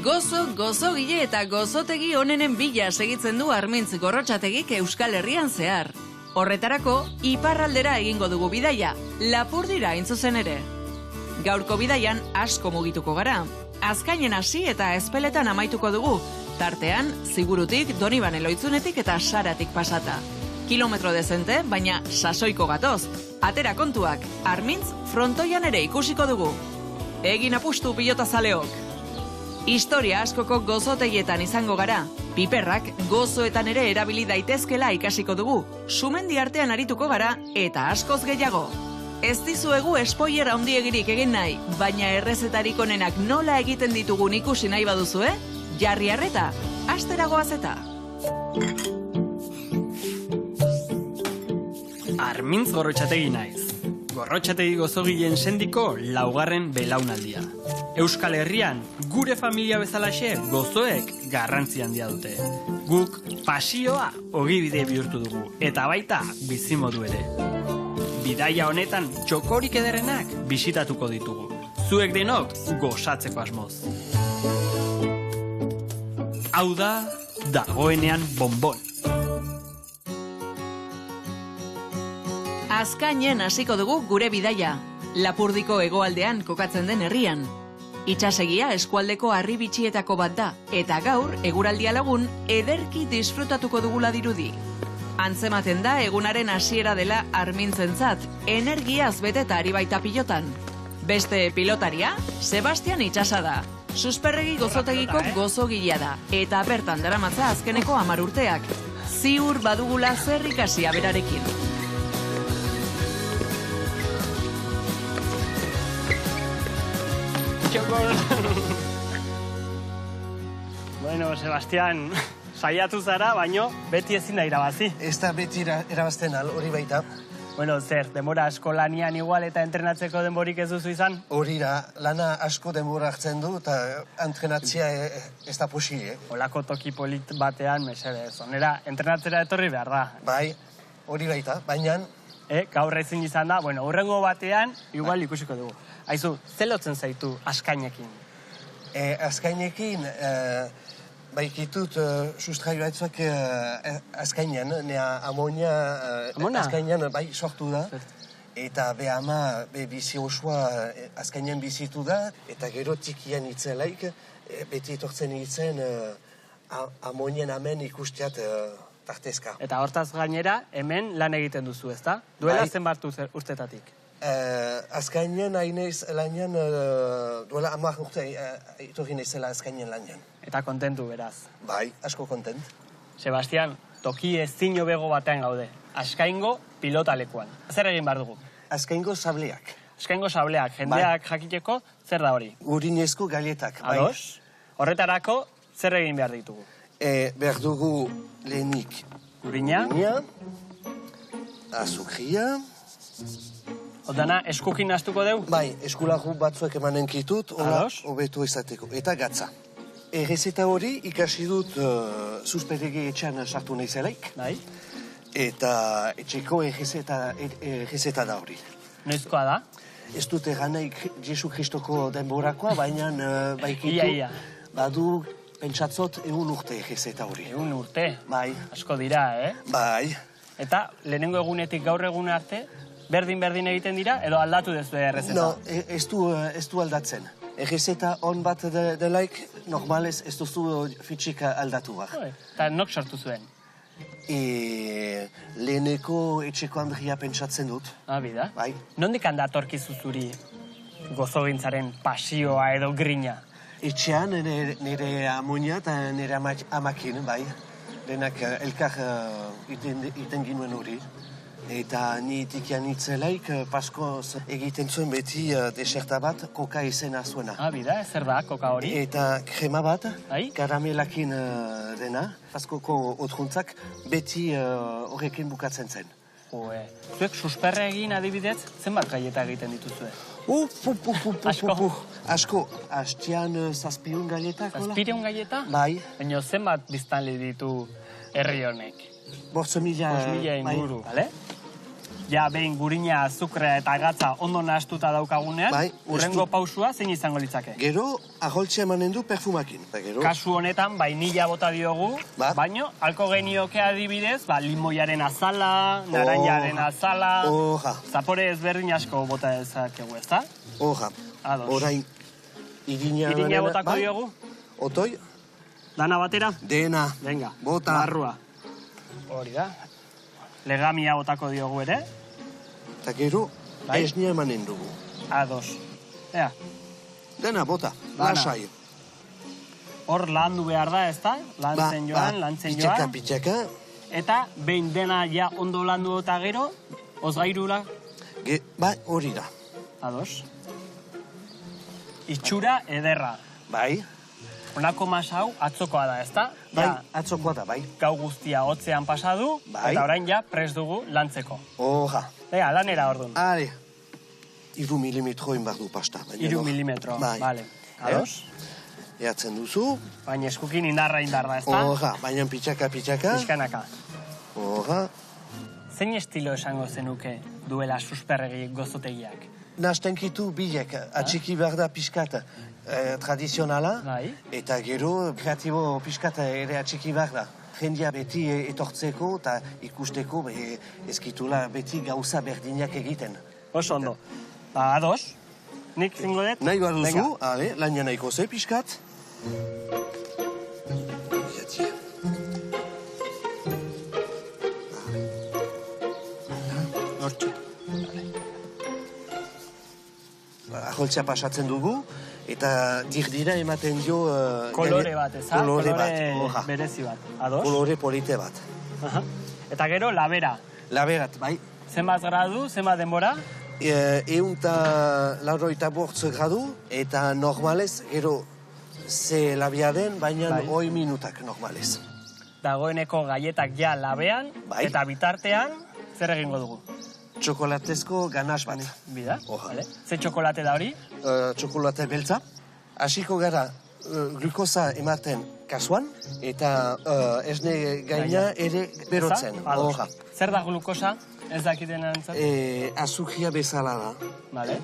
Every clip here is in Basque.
Gozogile eta gozotegi onenen bila segitzen du Armintz Gorrotxategik Euskal Herrian zehar. Horretarako, iparraldera egingo dugu bidaia, Lapurdira hain zuzen ere. Gaurko bidaian asko mugituko gara. Azkainen hasi eta Ezpeletan amaituko dugu, tartean, Zigurutik, Donibane Loitzunetik eta Saratik pasata. Kilometro dezente, baina sasoiko gatoz. Atera kontuak, Armintz frontoian ere ikusiko dugu. Egin apustu pilotazaleok. Historia askoko gozotegietan izango gara. Piperrak gozoetan ere erabili daitezkela ikasiko dugu. Sumendi artean arituko gara eta askoz gehiago. Ez dizuegu spoiler handiegirik egin nahi, baina errezetarik onenak nola egiten ditugun ikusi nahi baduzue, jarri arreta, astera goaz eta. Armintz Gorrotxategi naiz. Gorrotxategi gozogileen sendiko laugarren belaunaldia. Euskal Herrian, gure familia bezalaxe gozoek garrantzi handia dute. Guk pasioa ogibide bihurtu dugu, eta baita bizimodu ere. Bidaia honetan txokorik ederrenak bisitatuko ditugu. Zuek denok gozatzeko asmoz. Hau da, dagoenean bonbon. Azkainen hasiko dugu gure bidaia. Lapurdiko hegoaldean kokatzen den herrian. Itsasegia eskualdeko harribitxietako bat da, eta gaur, eguraldia lagun, ederki disfrutatuko dugula dirudi. Antzematen da egunaren hasiera dela Armintzentzat, energiaz beteta ari baita pilotan. Beste pilotaria, Sebastian Itxasa da. Susperregi gozotegiko gozogilea da, eta bertan daramatza azkeneko 10 urteak. Ziur badugula zer ikasi berarekin. Bueno, Sebastián, saiatu zara, baino beti ezin da irabazi. Ez da beti irabazten hori baita. Bueno, zer, denbora asko lanian igual eta entrenatzeko denborik ez duzu izan? Hori da, lana asko denbora hartzen du eta entrenatzea ez da posible. Olako toki polit batean, mesedez, onera entrenatzera etorri behar da. Bai, hori baita, baina... Gaur ezin izan da, bueno, hurrengo batean, igual ikusiko dugu. Aizu, ze lotzen zaitu Azkainekin? Azkainekin, baikitut sustrai batzuak Azkainean, nea amonia Azkainean bai sortu da. Eta be ama bizi osoa Azkainean bizitu da, eta gero tikian itzelaik, beti etortzen itzen amonien amen ikusteat tartezka. Eta hortaz gainera, hemen lan egiten duzu, ezta? Duela zenbat urtetatik? Azkainean hainez lanean, duela 10 urte etorri naizela Azkainean lanean. Eta kontentu, beraz? Bai, asko kontent. Sebastian, toki ezin hobego batean gaude. Azkaingo pilotalekuan. Zer egin behar dugu? Azkaingo sableak. Azkaingo sableak, jendeak jakiteko, zer da hori? Gurinezko galletak, bai. Ados? Horretarako, zer egin behar ditugu? Behar dugu lehenik gurina, azukria. Odana, eskukin naztuko deu? Bai, eskulagu batzuek emanen kitut, hobetu izateko. Eta gatza. Errezeta hori ikasi dut susperregi etxean sartu naizelaik. Bai. Eta etxeko errezeta da hori. Noizkoa da? Ez dut eranaik Jesu Kristoko denborakoa, baina baikitu Ia. badu pentsatzot 100 urte errezeta hori. 100 urte? Bai. Asko dira, Bai. Eta lehenengo egunetik gaur egun arte, berdin egiten dira, edo aldatu dezu errezeta? No, ez du aldatzen. Errezeta on bat delaik, normalez ez duzu fitxik aldatu behar. Eta nok sortu zuen? Leheneko etxeko Andria pentsatzen dut. Bida? Bai. Nondik handa atorkizu zuri gozogintzaren pasioa edo grina? Etxean nire amonia eta nire amakin, bai. Denak elkar iten ginuen hori. Eta ni tikian itzelaik paskoz egiten zuen beti deserta bat koka izena zuena. Bida, zer da koka hori? Eta krema bat, Bai? karamelakin dena, paskoko otruntzak beti horrekin bukatzen zen. Zuek susperre egin adibidez, zenbat gaieta egiten dituzue? Asko. Hastian 700 galletak, hola? 700 gaieta? Bai. Baina zenbat biztanle ditu herri honek? 5.000 inguru, bale? ja behin gurina, azukrea eta gatza ondo nahastuta daukagunean, Bai, urrengo pausua zein izango litzake? Gero, aholtzea emanen du perfumakin. Gero, Kasu honetan, vainilla bota diogu, Ba. baino, alko genioke adibidez, limoiaren azala, naranjaren azala, Oja, zapore ezberdin asko bota dezakegu, ezta? oja. Ados. Orain, irina... Irina banana- botako bai? diogu? Otoi? Dana batera? Dena. Venga, Bota. barrua. Hori da. Legamia botako diogu ere. Eta gero, Bai. esnia emanen dugu. Ados. Ea, Dena, bota. Dana. Lasai. hor landu behar da, ezta? Lantzen joan, lantzen joan. Pitxaka. Eta behin dena ja ondo landu eta gero, ozgairura, Bai, hori da. ados. Itxura ederra. Bai, Honako masa hau atzokoa da, ezta? bai, Ja, atzokoa da, bai. gau guztia hotzean pasadu, Bai. eta orain ja prest dugu lantzeko. Oja. Ea, lanera orduan. Ale. 3 milimetro inbar du pasta. 3 milimetro, Bai. bale. Ados? Eatzen duzu. Baina eskukin indarra da, ezta? Oja, baina pitxaka. Pixkanaka. Oja. Zein estilo esango zenuke duela susperregi gozotegiak? Nastenkitu bilek, atxiki behar da pixkat tradizionala, Bai. eta gero kreatibo pixkat ere atxiki behar da. Jendia beti etortzeko eta ikusteko ezkitula beti gauza berdinak egiten. Oso ondo. Ba, ados? Nik zingo dut? Nahi bat Venga. duzu, ale, laina nahiko ze pixkat. Jatie. Hortxe. Aholtzea pasatzen dugu, eta dirdira ematen dio... Kolore bat, eza? Kolore bat, oja. berezi bat. Ados? Kolore polite bat. Aha. Eta gero, labera. Laberat, bai. Zenbat gradu, zenbat denbora? Eunta lauroita bortz gradu, eta normalez, gero ze labia den, baina Bai. 8 minutak normalez. Dagoeneko gaietak ja labean, Bai. eta bitartean, zer egingo dugu? Txokolatezko ganas bat. Bida? Oja. Vale. Ze txokolate da hori? Txokolate beltza. Hasiko gara glukosa ematen kasuan, eta esne gaina ere berotzen. Eza? Ados. Oja. Zer da glukosa? Ez dakiten antzat? Azukria bezala da. Vale.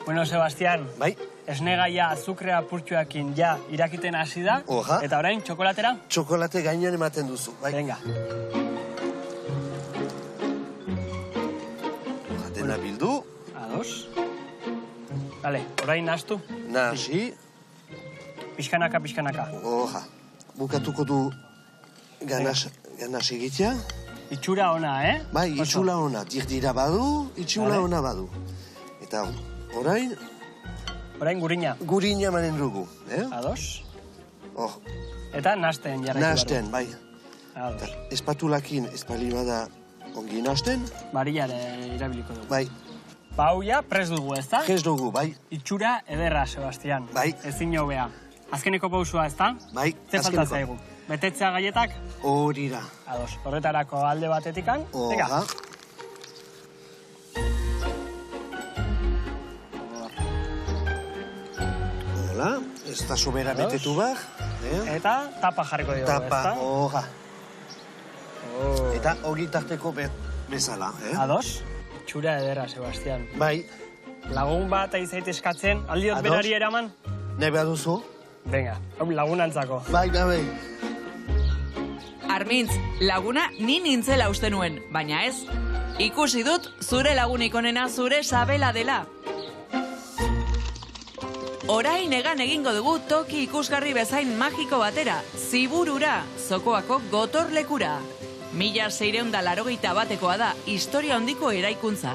Bueno, Sebastián, Bai, esne gaia azukrea purtsuakin ja irakiten hasi da, Oja. eta orain txokolatera? txokolate gainean ematen duzu. Bai. Venga. Dena bildu, Ados. Vale, orain nahastu. nahasi, Pixkanaka, pixkanaka. oja. Bukatuko du ganas egitea. Itxura ona, Bai, Oso. itxula ona, dirdira badu, itxula Vale. ona badu. Eta orain, Orain gurina. gurina emanen dugu. Ados. Oh, Eta nahasten jarraitu nahasten, bai. behar du. Ados. Espatulakin espali bada ongi nahasten, Barillare irabiliko dugu. bai. Ba, hau ja, prest dugu, ezta? Jes dugu, bai. Itxura ederra, Sebastián. Bai. Ezin hobea. Azkeneko pausua, ezta? Bai, Ze falta azkeneko. zaigu? Betetzea gaietak? Hori da. Ados. Horretarako alde batetikan. Venga. Oja. Hola, ez da sobera Ados. betetu behar. Eta tapa jarriko dugu, Tapa, ezta? hoja. Oh. Eta hori tarteko bezala, Ados? Itxura ederra, Sebastián. Bai, Lagun bat aizait eskatzen, aldiot Ados. berari eraman? nahi behar duzu? Venga, hau lagunantzako. Bai, bai. Armintz, laguna ni nintzela uste nuen, baina ez. Ikusi dut zure lagunik onena zure sabela dela. Orain egan egingo dugu toki ikusgarri bezain magiko batera, Ziburura, Zokoako gotorlekura. 1681 da historia handiko eraikuntza.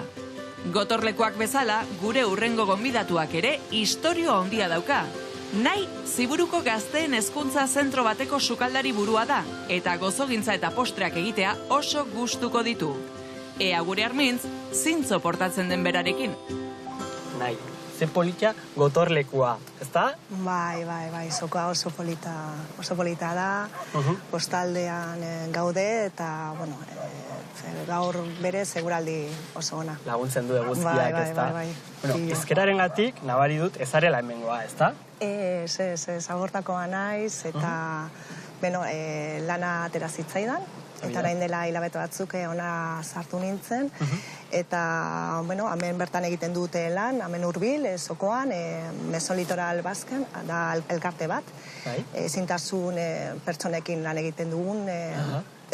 Gotorlekuak bezala, gure hurrengo gonbidatuak ere historia handia dauka. Nahi, Ziburuko gazteen hezkuntza zentro bateko sukaldari burua da, eta gozogintza eta postreak egitea oso gustuko ditu. Ea gure Armintz, zintzo portatzen den berarekin. Nahi, ze polita gotorlekua, ezta? Bai, Zokoa oso polita da, postaldean gaude, eta, bueno, gaur bere seguraldi oso ona. Laguntzen du guztiak, ezta? Bai. Bueno, ezkeraren gatik, nabari dut, ezarela hemengoa, ezta? Ez, agortakoa naiz, eta, lana atera zitzaidan, Eta orain dela hilabete batzuk ona sartu nintzen. Eta, bueno, hemen bertan egiten dute lan, hemen hurbil, Sokoan, Mesolitoral Basken, da elkarte bat. Ezintasun pertsonekin lan egiten dugun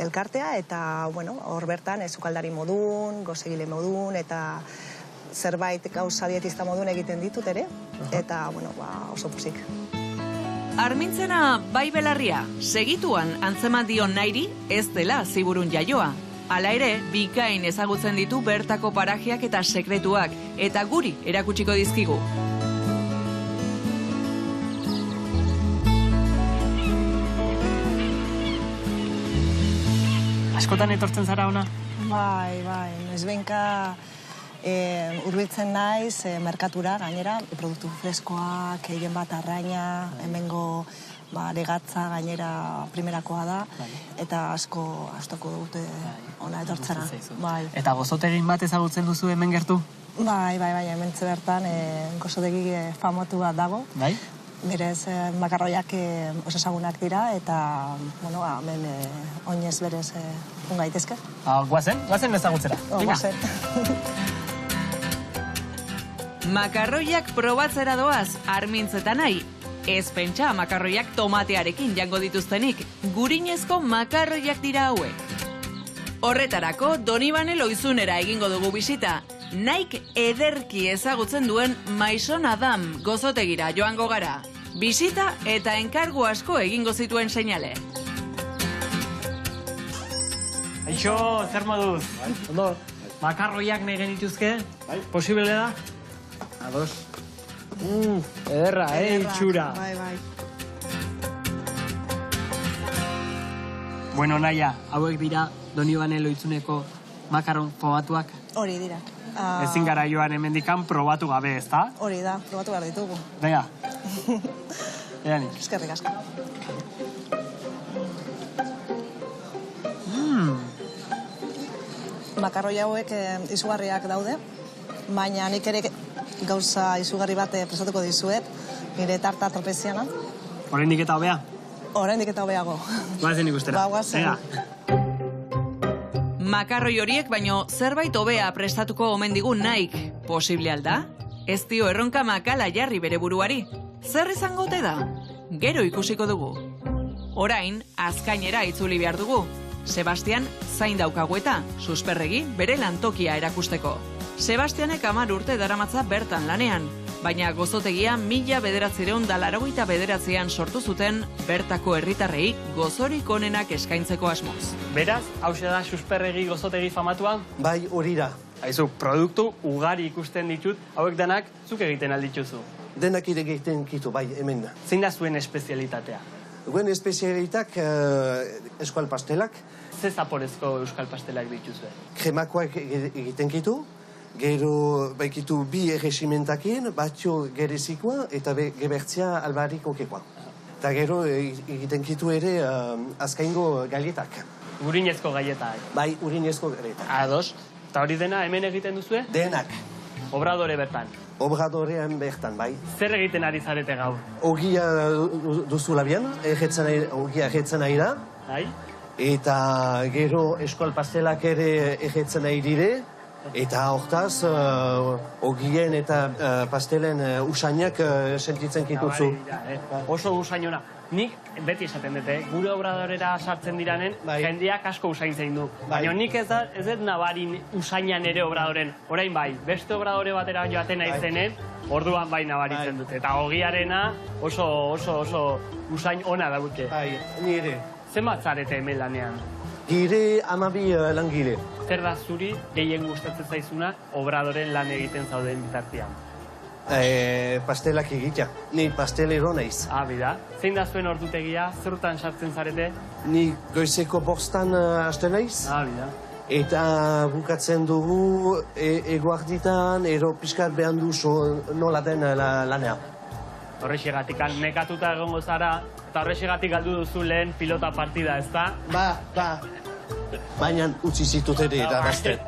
elkartea, eta, bueno, hor bertan sukaldari modun, gozegile modun, eta zerbait gauza dietista modun egiten ditut ere, eta, bueno, oso pozik. Armintzena bai belarria, segituan antzeman dion nairi ez dela Ziburun jaioa. Hala ere, bikain ezagutzen ditu bertako parajeak eta sekretuak, eta guri erakutsiko dizkigu. Askotan etortzen zara ona? Bai, noizbehinka hurbiltzen naiz merkatura, gainera, produktu freskoak, egin bat arraina, hemengo legatza gainera primerakoa da, eta asko dute ona etortzera. Eta gozotegin bat ezagutzen duzu hemen gertu? Bai, hemen bertan gozotegi famatu bat dago. Bai? Berez, makarroiak oso ezagunak dira, eta, bueno, hemen oinez berez ungaitezke. Guazen ezagutzera. Guazen. Makarroiak probatzera doaz, Armintzetan nahi. Ez pentsa makarroiak tomatearekin jango dituztenik, gurinezko makarroiak dira hauek. Horretarako, Donibane Loizunera egingo dugu bisita. Naik ederki ezagutzen duen Maison Adam gozotegira joango gara. Bisita eta enkargu asko egingo zituen seinale. Aixo, zer moduz? Ondo, makarroiak nahi genituzke? Posible da? Ados. Ederra, itxura. Bai. Bueno, Naia, hauek dira Donibane Loizuneko makaron famatuak. Hori dira. Ezin gara joan hemendikan probatu gabe, ezta? Hori da, probatu behar ditugu. Venga. Eanik. Eskerrik asko. Makarroi hauek izugarriak daude, baina nik ere gauza izugarri bat prestatuko dizuet, nire tarta tropeziana. Oraindik eta hobea? Oraindik eta hobeago. Guazen ikustera. Guazen. Makarroi horiek baino zerbait hobea prestatuko omen digun Naik. Posible alda? Ez dio erronka makala jarri bere buruari. Zer izango ote da? Gero ikusiko dugu. Orain, azkainera itzuli behar dugu. Sebastian zain daukagu eta, susperregi bere lantokia erakusteko. Sebastianek 10 urte daramatza bertan lanean, baina gozotegia 1989an sortu zuten bertako herritarrei gozorik onenak eskaintzeko asmoz. Beraz, hauxe da susperregi gozotegi famatuan? Bai, hori da. Haizu, produktu ugari ikusten ditut, hauek denak zuk egiten aldituzu. Denak egiten kitu, bai, hemen. Zein da zuen espezialitatea? Guen espezialitak euskal pastelak. Ze zaporezko euskal pastelak dituzue? Kremakoak egiten kitu, gero baikitu bi erresimentakin, batio gerezikoa eta gebertzia albariko kekoa. Eta gero egiten kitu ere azkaingo galietak. Urinezko gaietak. Bai, urinezko galietak. Ados. Eta hori dena hemen egiten duzue? Denak. Obradore bertan. Obradorean bertan, bai. Zer egiten ari zarete gaur? Ogia duzu labian, ogia erretzen ari da. Bai? Eta gero eskual pastelak ere erretzen ari dire. Eta hortaz, ogien eta pastelen usainak sentitzen kituzu. Oso usainona. Nik beti esaten dute, gure obradorera sartzen diranen, jendeak asko usain zein du. Baina nik ez dut nabarin usainan ere obradoren. Orain bai, beste obradore batera joaten naizenen, orduan bai nabaritzen dute. Eta ogiarena oso usain ona daute. Bai, nire. Zenbat zarete hemen lanean? Gire 12 langile. Zer da zuri gehien gustatzen zaizuna obradoren lan egiten zauden bitartean? Pastelak egitea. Ni pastelero naiz. Bida. Zein da zuen ordutegia? Zertan sartzen zarete? Ni goizeko 5 hasten naiz. Bida. Eta bukatzen dugu eguarditan, ero pixkat behan duzu nola den lanea. Horrexegatik nekatuta egongo zara, eta horrexegatik galdu duzu lehen pilota partida, ezta? Ba. Baina utzi zitut ere irabazten.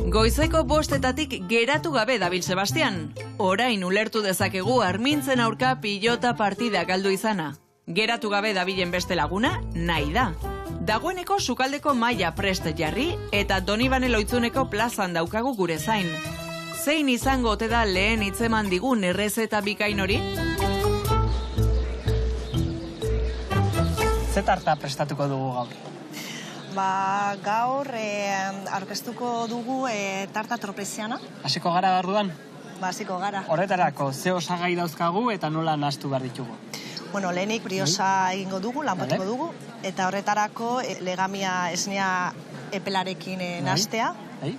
Goizeko 5 geratu gabe dabil Sebastian. Orain ulertu dezakegu Armintzen aurka pilota partida galdu izana. Geratu gabe dabilen beste laguna, nahi da. Dagoeneko sukaldeko maila prest jarri eta Donibane Loitzuneko plazan daukagu gure zain. Zein izango ote da lehen hitzeman digun errezeta bikain hori? Ze tarta prestatuko dugu gaur? Gaur aurkeztuko dugu tarta tropeziana. Hasiko gara orduan? Hasiko gara. Horretarako, ze osagai dauzkagu eta nola nahastu behar ditugu? Bueno, lehenik briosa egingo dugu, lanpatuko dugu, eta horretarako legamia esnea epelarekin nahastea,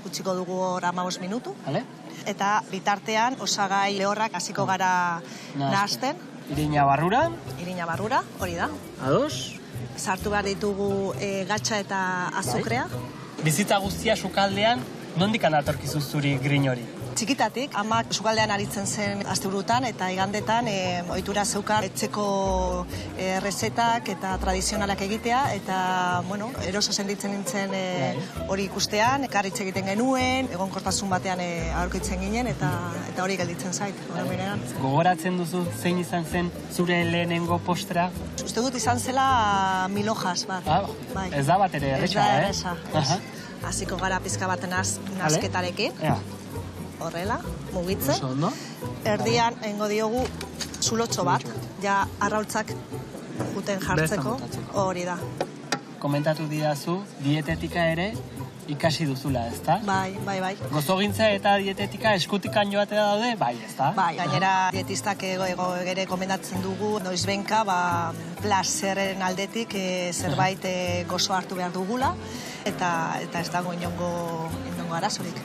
utziko dugu hor 15 minutu, eta bitartean osagai lehorrak hasiko gara nahasten. Irina barrura, hori da. Ados? Sartu behar ditugu gatxa eta azukrea. Bizitza guztia sukaldean, nondik anatorkizu zuri grin hori? Txikitatik, amak sukaldean aritzen zen asteburutan eta igandetan ohitura zeukan etxeko errezetak eta tradizionalak egitea eta, bueno, eroso senditzen nintzen hori ikustean, karritz egiten genuen, egonkortasun batean aurkitzen ginen eta hori gelditzen zait. Gogoratzen duzu zein izan zen zure lehenengo postra? Uste dut izan zela mil hojas bat. Ez da bat ere erresa, Ez da erresa. Hasiko gara pizka bat nazketarekin. Horrela, mugitzen. Erdian engo diogu zulotxo bat, ja arraultzak juten jartzeko. Hori da. Komentatu didazu, dietetika ere ikasi duzula, ezta? Bai. Gozogintza eta dietetika eskutikan joatea daude, bai, ezta? Bai, gainera dietistak ere komendatzen dugu, noizbenka, plazerren aldetik zerbait gozo hartu behar dugula, eta ez dago inongo arazorik.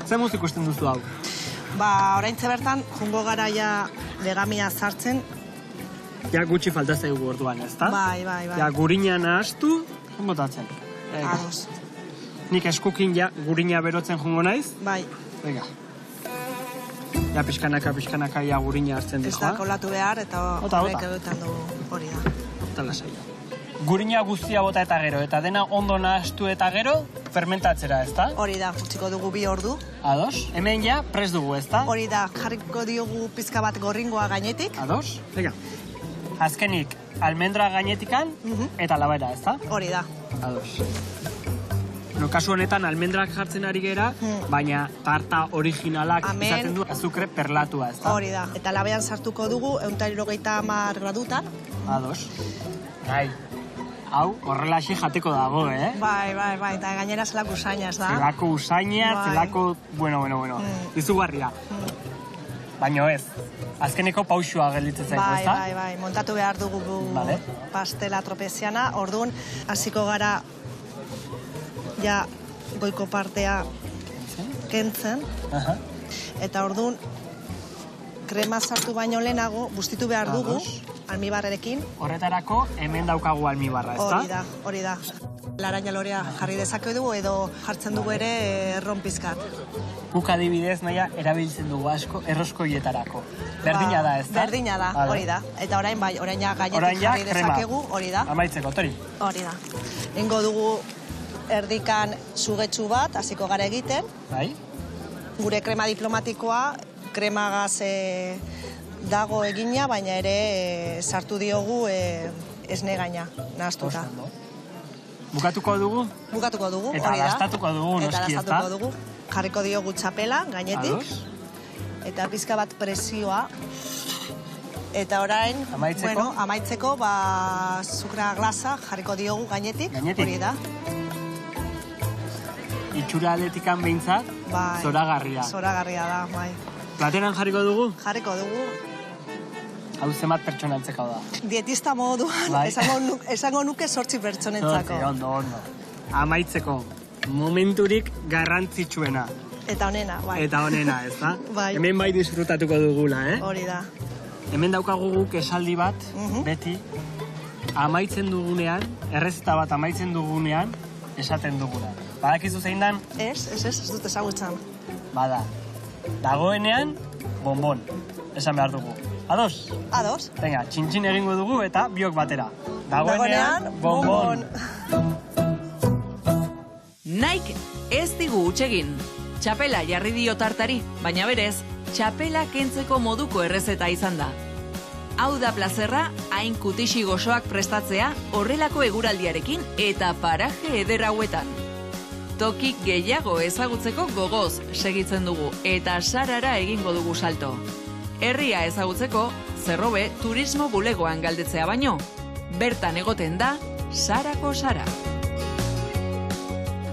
Zer muz ikusten duzu hau? Oraintze bertan, jungo garaia legamia sartzen. Ja gutxi falta zaigu orduan, ezta? Bai. Ja gurina nahastu, botatzen. Ados. Nik eskukin ja gurina berotzen jungo naiz. Bai. Venga. Ja pixkanaka ja gurina hartzen dihoa. Ez da kolatu behar eta horrek edotan du hori da. Eta lasai. Gurina guztia bota eta gero, eta dena ondo nahastu eta gero, fermentatzera, ezta? Hori da, utziko dugu 2 ordu. Ados? Hemen ja prest dugu, ezta? Hori da, jarriko diogu pizka bat gorringoa gainetik. Ados? Venga. Azkenik, almendra gainetikan eta labera, ezta? Hori da. Ados. No, kasu honetan almendrak jartzen ari gera, baina tarta originalak izaten du azukre perlatua, ezta? Hori da. Eta labean sartuko dugu 170 gradutan. Ados. Gai. Hau, horrelaxe jateko dago, Bai, eta gainera zelako usaina, ez da? Zelako usaina, zelako... Bueno. Izugarria. Baina ez, azkeneko pausua gelditzen zaitu, ezta? Bai, montatu behar dugu pastela tropeziana, orduan hasiko gara ja goiko partea kentzen, eta orduan krema sartu baino lehenago bustitu behar dugu, almibarrerekin. Horretarako hemen daukagu almibarra, ezta? Hori da. Laraina lorea jarri dezakegu edo jartzen dugu ere erronpizkat. Guk adibidez naia erabiltzen dugu asko erroskoietarako. Berdina da, ezta? Berdina da, hori da. Eta orain gainetik jarri dezakegu, hori da. Amaitzeko, tori? Hori da. Ingo dugu erdikan sugetsu bat, hasiko gara egiten. Bai. Gure krema diplomatikoa, kremagaz dago egina, baina ere sartu diogu esne gaina, nahaztuta. Bukatuko dugu? Bukatuko dugu, hori da. Eta dastatuko dugu, noski, ezta? Jarriko diogu txapela gainetik. Eta pizka bat presioa. Eta orain, amaitzeko, zukra glasa jarriko diogu gainetik. Hori da. Itxura aletikan behintzat, zoragarria. Zoragarria da, bai. Plateran jarriko dugu? Jarriko dugu. Hau zemat pertsonantzeko da? Dietista moduan, esango nuke 8 pertsonentzako. Ondo. Amaitzeko, momenturik garrantzitsuena. Eta honena, bai. Eta honena, ez da? Bai. Hemen bai disfrutatuko dugula, Hori da. Hemen daukagu guk esaldi bat, beti, amaitzen dugunean, errezeta bat amaitzen dugunean, esaten duguna. Badakizu zein dan? Ez dut ezagutzen. Bada, dagoenean, bonbon, esan behar dugu. Ados? Ados. Venga, txintxin egingo dugu eta biok batera. Dagoenean, bonbon. Nike ez digu utxegin. Txapela jarri dio tartari, baina berez, txapela kentzeko moduko errezeta izan da. Hau da plazerra, hain kutixi gozoak prestatzea horrelako eguraldiarekin eta paraje eder hauetan. Toki gehiago ezagutzeko gogoz segitzen dugu eta Sarara egingo dugu salto. Herria ezagutzeko, zerrobe turismo bulegoan galdetzea baino. Bertan egoten da Sarako Sara.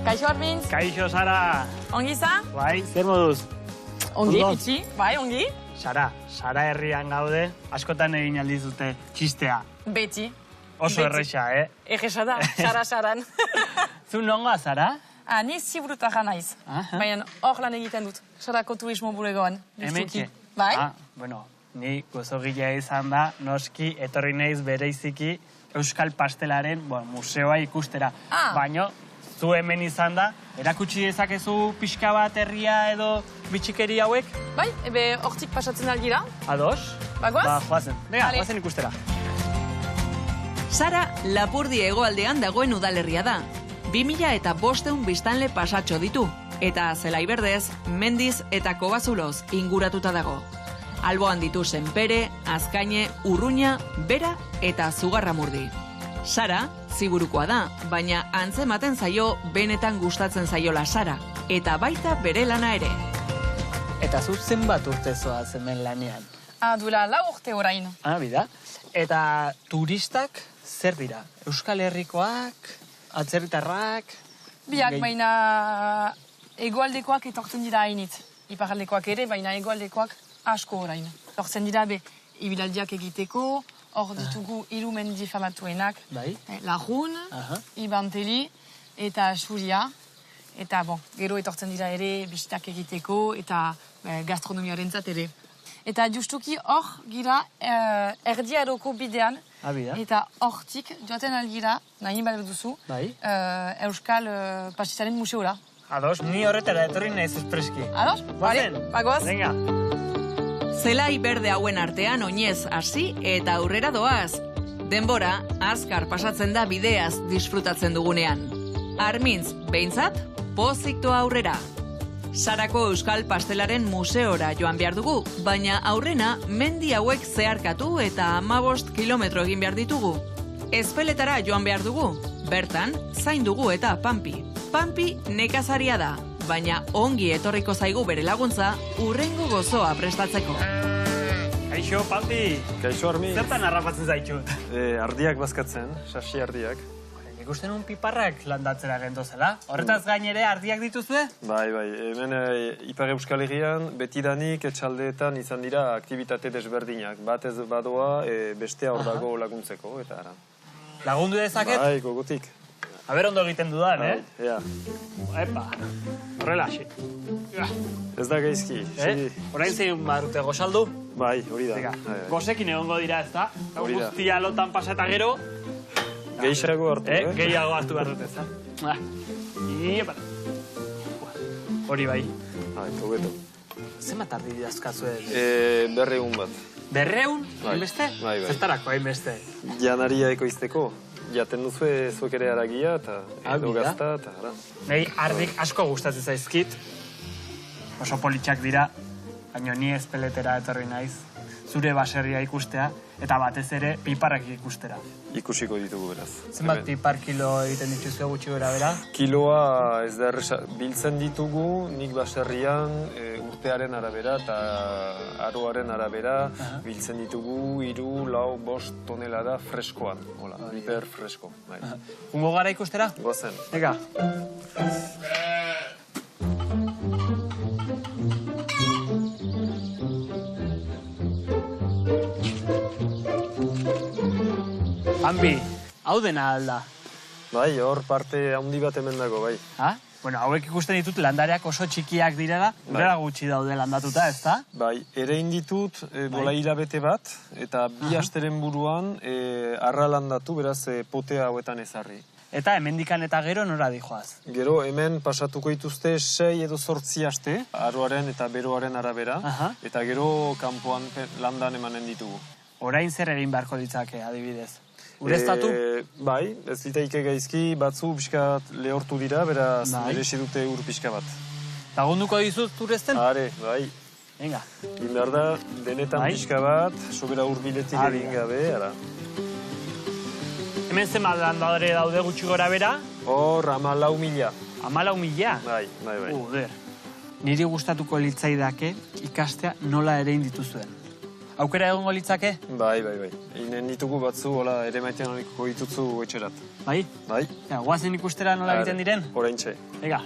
Kaixo Armintz, Kaixo, Sara! ongi za? Bai, zer moduz? Ongi, Ondo. pitxi, bai, ongi. Sara herrian gaude, askotan egin aldizute txistea. Beti. Oso Beti. erresa, Egesa da, Sara-saran. Zu nongoa, Sara? Ni ziburutarra naiz. Aha. Baina hor lan egiten dut, Sarako turismo bulegoan. Hementxe. Bai? Bueno, ni gozogilea izan da, noski, etorri naiz bereiziki Euskal Pastelaren museoa ikustera. Baina, zu hemen izan da, erakutsi dezakezu pixka bat herria edo bitxikeri hauek? Bai, ebe hortik pasatzen algira. Ados? Bagoaz? Ba, joazen. Venga, Vale. joazen ikustera. Sara Lapurdi hegoaldean dagoen udalerria da. 2500 biztanle pasatxo ditu, eta zelai berdez, mendiz eta kobazuloz inguratuta dago. Alboan ditu Senpere, Azkaine, Urruña, Bera eta Zugarramurdi. Sara, ziburukoa da, baina antzematen zaio benetan gustatzen zaiola Sara, eta baita bere lana ere. Eta zu zenbat urte zoaz hemen lanean? Duela 4 urte orain. Bida. Eta turistak zer dira? Euskal Herrikoak, atzerritarrak... Biak, baina egoaldekoak etortzen dira hainitz. Iparaldekoak ere, baina egoaldekoak asko orain. Etortzen dira ibilaldiak egiteko, hor ditugu 3 mendi famatuenak. Bai. Lajun, Ibanteli eta Suria. Eta, gero etortzen dira ere bisitak egiteko eta gastronomiarentzat ere. Eta justuki hor gira erdiaroko bidean. Bida. Eta hortik joaten algira, nahi bat duzu, Bai. Euskal Pastisaren museora. Ados, ni horretara etorri naiz espreski. Ados? Bale, bagoaz. Venga. Zelai berde hauen artean oinez hasi eta aurrera doaz. Denbora, azkar pasatzen da bideaz disfrutatzen dugunean. Armintz, behintzat, poziktoa aurrera. Sarako Euskal Pastelaren museora joan behar dugu, baina aurrena mendi hauek zeharkatu eta 15 kilometro egin behar ditugu. Ezpeletara joan behar dugu, bertan, zain dugu eta Pampi. Pampi nekazaria da, baina ongi etorriko zaigu bere laguntza urrengo gozoa prestatzeko. Kaixo, Pampi. Kaixo, Armin. Zertan harrapatzen zaitut? Ardiak bazkatzen, sasi ardiak. Ikusten un piparrak landatzera gentozela. Horretaz gain ere ardiak dituzue? Bai, hemen Ipar Euskal Herrian betidanik etxaldeetan izan dira aktibitate desberdinak. Batez badoa bestea hor dago laguntzeko, eta ara. Lagundu dezaket? Bai, gogotik. Aber ondo egiten dudan, Ea, Epa, horrela, xe. ez da gaizki. Orain zein barute gozaldu? Bai, hori da. Zega, Bai. gozekin egongo dira, ez da? Hori da. Guztia lotan pasata gero, Gehiago hartu, gehiago hartu behar dut, ez da? Iepa. Hori bai. Bai, hobeto. Zenbat ardi dazkazue? 200 bat. 200? Bai. Hainbeste? Bai. Zertarako hainbeste? Janaria ekoizteko. Jaten duzue zuek ere aragia eta edo bida. gazta eta ara. Nei ardik asko gustatzen zaizkit. Oso politxak dira, baina ni ezpeletera etorri naiz. Zure baserria ikustea, eta batez ere piparrak ikustera. Ikusiko ditugu beraz. Zenbat pipar kilo egiten dituzue gutxi gora bera? Kiloa ez da erresa, biltzen ditugu nik baserrian urtearen arabera eta aroaren arabera biltzen ditugu 3-4-5 tonelada freskoan. Hola, hiper fresko. Bai. Ungo gara ikustera? Goazen. Ega. Pampi, hau dena alda. Bai, hor parte handi bat hemen dago, bai. Bueno, hauek ikusten ditut landareak oso txikiak direla, urera gutxi daude landatuta, ez da? Bai, ere inditut bola hilabete bat, eta 2 asteren buruan arra landatu, beraz potea hauetan ezarri. Eta hemendikan eta gero nora dijoaz? Gero hemen pasatuko dituzte 6 edo 8 aste, aroaren eta beroaren arabera, eta gero kanpoan landan emanen ditugu. Orain zer egin beharko ditzake, adibidez? Ureztatu? Bai, ez ditaike gaizki, batzu pixkat lehortu dira, beraz merezi dute ur pixka bat. Lagunduko dizut urezten? Are, bai. Venga. Egin behar da, denetan pixka bat, sobera hurbiletik egin gabe, ara. Hemen zen landadore daude gutxi gora bera? Hor, 14.000. 14.000? Bai. Joder. Niri gustatuko litzaidake ikastea nola ere dituzuen. Aukera egongo litzake? Bai. Inen ditugu batzu, hola, ere maitean horiko dituzu etxerat. Bai? Bai. Guazen ikustera nola egiten diren? Horaintxe. Ega.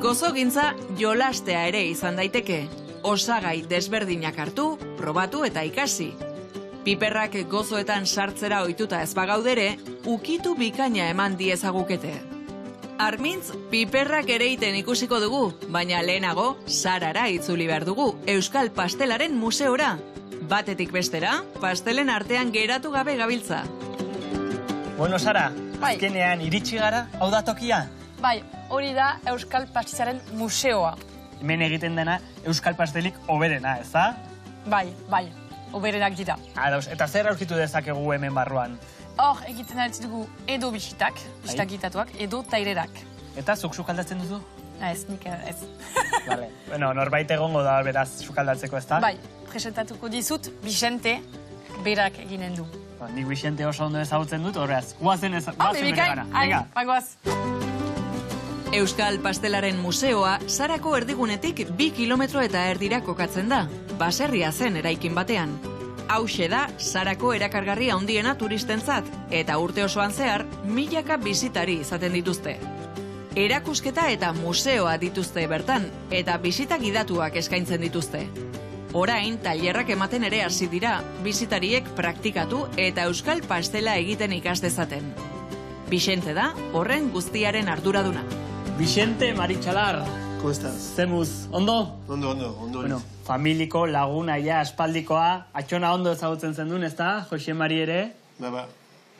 Gozogintza jolastea ere izan daiteke. Osagai desberdinak hartu, probatu eta ikasi. Piperrak gozoetan sartzera ohituta ez bagaudere, ukitu bikaina eman diezagukete. Armintz, piperrak ere iten ikusiko dugu, baina lehenago, Sarara itzuli behar dugu, Euskal Pastelaren museora. Batetik bestera, pastelen artean geratu gabe gabiltza. Bueno, Sara, azkenean iritsi gara, hau da tokia? Bai, hori da Euskal Pastelaren museoa. Hemen egiten dena Euskal Pastelik oberena, ez da? Bai, oberenak dira. Ados, eta zer aurkitu dezakegu hemen barruan? Hor, egiten ditugu edo bisitak gitatuak, edo tairerak. Eta zuk sukaldatzen duzu? Ez, nik ez. Vale. Bueno, norbait egongo da beraz sukaldatzeko, ez da? Bai, presentatuko dizut, Bixente berak eginen du. Nik Bixente oso ondo ezagutzen dut, horreaz, guazen bere gara. Venga, bagoaz. Euskal Pastelaren museoa Sarako erdigunetik 2 kilometro eta erdira kokatzen da, baserria zen eraikin batean. Hauxe da Sarako erakargarri handiena turistentzat, eta urte osoan zehar, milaka bisitari izaten dituzte. Erakusketa eta museoa dituzte bertan, eta bisita gidatuak eskaintzen dituzte. Orain, tailerrak ematen ere hasi dira, bisitariek praktikatu eta euskal pastela egiten ikas dezaten. Bixente da, horren guztiaren arduraduna. Bixente Maritxalar. ¿Cómo estás? Zemuz, ondo? Ondo. Bueno, familiko, laguna, ja, aspaldikoa, atxona ondo ezagutzen zendun, ez da? Jose Mari ere. Ba.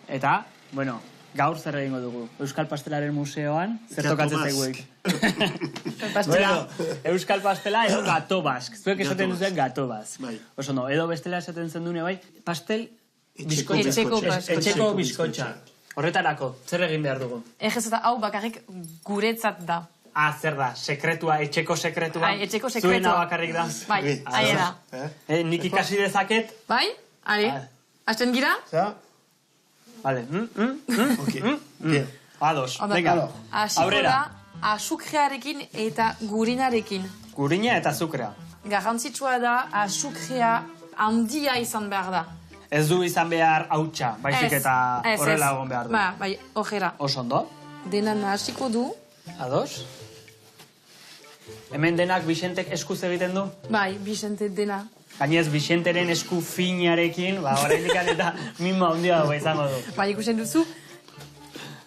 Eta, bueno, gaur zer egingo dugu. Euskal Pastelaren museoan, zer tokatzen zaiguek. Bueno, Euskal Pastela edo gato bask. Zuek esaten duzuen gato bask. Oso no, edo bestela esaten zendune bai, pastel etxeko bizkotxa. Horretarako, zer egin behar dugu? Egez eta hau bakarrik guretzat da. Zer da, sekretua, etxeko sekretua? Etxeko sekretua. Zuena bakarrik da? Bai, ahi da. Nik ikasi dezaket? Bai, ari, hasten gira? Vale. Ados, venga, aurrera. Asiko da, azukrearekin eta gurinarekin. Gurina eta azukrea. Garrantzitsua da, azukrea handia izan behar da. Ez du izan behar hautsa, baizik eta horrela egon behar du. Bai, ojera. Oso ondo. Dena nahasiko du. Ados. Hemen denak Bixentek eskuz egiten du? Bai, Bixente dena. Gainez, Bixenteren esku finarekin, horrein eta mimo handia dago izango du. Bai, ikusten duzu,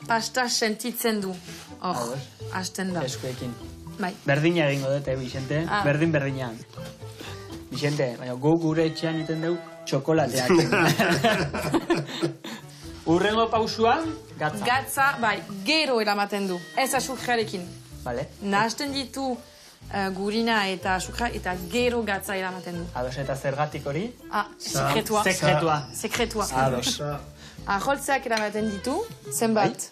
pasta sentitzen du. Hor, hasten da. Eskuekin. Bai. Berdina egingo dute, Bixente. Berdin. Bixente, gu gure etxean iten dugu txokolateak. Urrengo pausuan, gatza. Gatza, bai, gero eramaten du. Ez azukrearekin. Vale. Nahazten ditu gurina eta azukra eta gero gatza eramaten du. Ados, eta zergatik hori? Sekretua. Sekretua. Ados. Aholtzeak eramaten ditu, zenbat?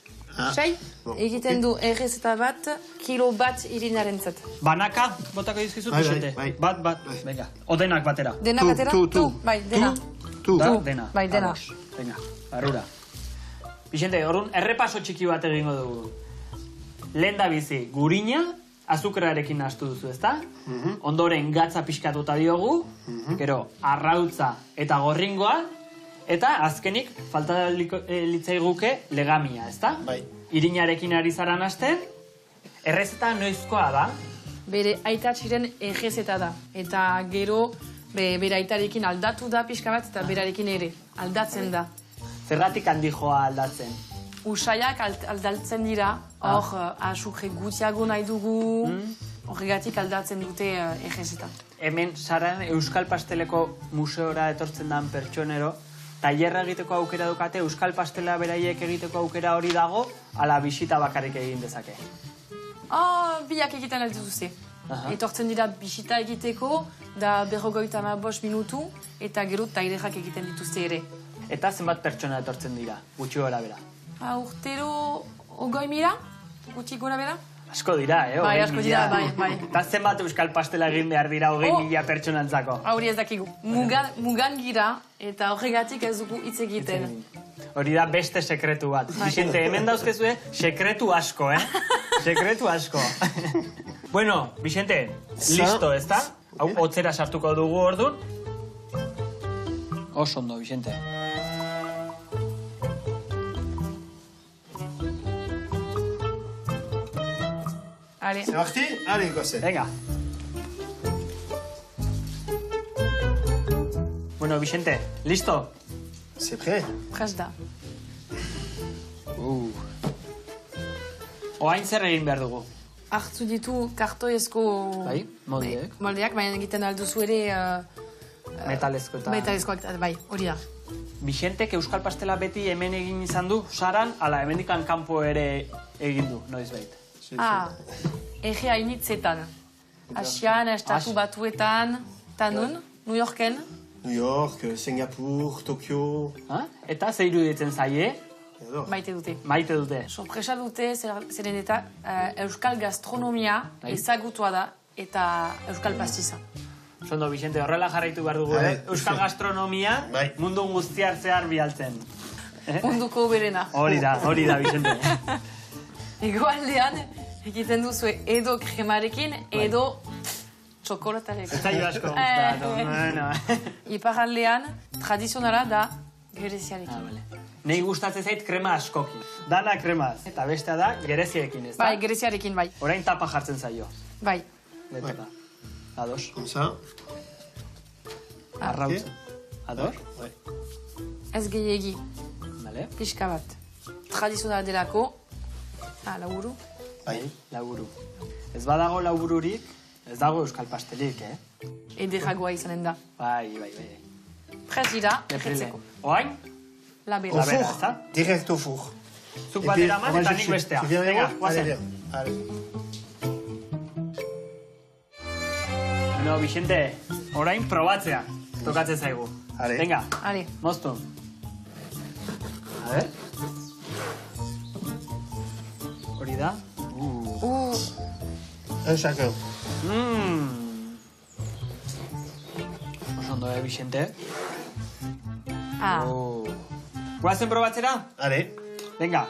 Sei, egiten du errezeta bat, kilo bat irinarentzat. Banaka, botako dizkizut, Bixente? Bat, venga. Odenak batera. Dena batera? Tu. Bai, dena. Tu. Dena. Bai, dena. Venga, barrura. Bixente, horren errepaso txiki bat egingo dugu. Lehen da bizi, gurina, azukrarekin nahastu duzu, ezta? Ondoren gatza pixkatuta diogu, gero arrautza eta gorringoa, eta azkenik, falta litzaiguke legamia, ezta? Bai. Irinarekin ari zara nahasten, errezeta noizkoa da? Bere aitatxiren errezeta da. Eta gero, bere aitarekin aldatu da pixka bat, eta berarekin ere, aldatzen da. Zergatik handi joa aldatzen? Usaiak aldatzen dira, hor, azukre gutiago nahi dugu, horregatik aldatzen dute errezeta. Hemen, Saran, Euskal Pasteleko museora etortzen den pertsonero, tailerra egiteko aukera dukate, Euskal Pastela beraiek egiteko aukera hori dago, ala bisita bakarrik egin dezake. Biak egiten aldituzte. Etortzen dira bisita egiteko, da 55 minutu, eta gero tailerrak egiten dituzte ere. Eta zenbat pertsona etortzen dira, gutxi gora bera? Urtero 20.000, gutxi gora bera. Asko dira, Bai, asko dira, bai. Eta zenbat euskal pastela egin behar dira 20.000 pertsonantzako? Hori ez dakigu. Mugan gira eta horregatik ez dugu hitz egiten. Hori da beste sekretu bat. Vicente, hemen dauzkezue, sekretu asko, Sekretu asko. Bueno, Vicente, listo, ez da? Hau, hotzera sartuko dugu orduan. Oso ondo, Vicente. Allez. C'est parti? Allez, gosse. Venga. Bueno, Vicente, listo? C'est prêt? Prest da. Oain zer egin behar dugu? Hartu ditu kartoiezko Bai, moldeak. moldeak, baina egiten alduzu ere Metalezko eta... metalezkoak, bai, hori da. Vicentek euskal pastela beti hemen egin izan du, saran, ala hemendikan kanpo ere egin du, noiz behit. Ege hainitzetan. Asian, estatu batuetan, eta nun, New Yorken. New York, Singapur, Tokyo... Eta ze iruditzen zaie? Maite dute. Maite dute. Sorpresa dute, zeren eta euskal gastronomia ezagutua da eta euskal pastiza. Zondo, Vicente, horrela jarraitu behar dugu, euskal gastronomia mundu guztiar zehar bialtzen. Munduko berena. Hori da, Vicente. Egoaldean egiten duzu edo kremarekin, edo txokolatarekin. Ez zaio asko gustatu. Iparraldean tradizionala da gereziarekin. Nei gustatzen zait krema askokin. Dana kremaz. Eta bestea da gereziekin, ez da? Bai, gereziarekin, bai. Orain tapa jartzen zaio. Bai. Letra. Ados. Comme ça. Arrautz. Ados? Ez gehiegi, Vale. pixka bat. Tradizionala delako, laburu. Bai. Laburu. Ez badago labururik, ez dago euskal pastelik, Ederagoa izanen da. Bai. Prest dira, ejetzeko. Oain? Labera. Au Labera, four. ezta? Direct au four. Zuk bat eraman eta nik bestea. Tu viens avec Venga, moi? Allez, guazen. viens. Allez. Bueno, Vicente, orain probatzea. Tokatzen zaigu. Ale. Venga, Ale. moztu. A ver. Hori da. Un chacun. Oso ondo, Vicente. Oh. Guazen probatzera? Allez. Venga.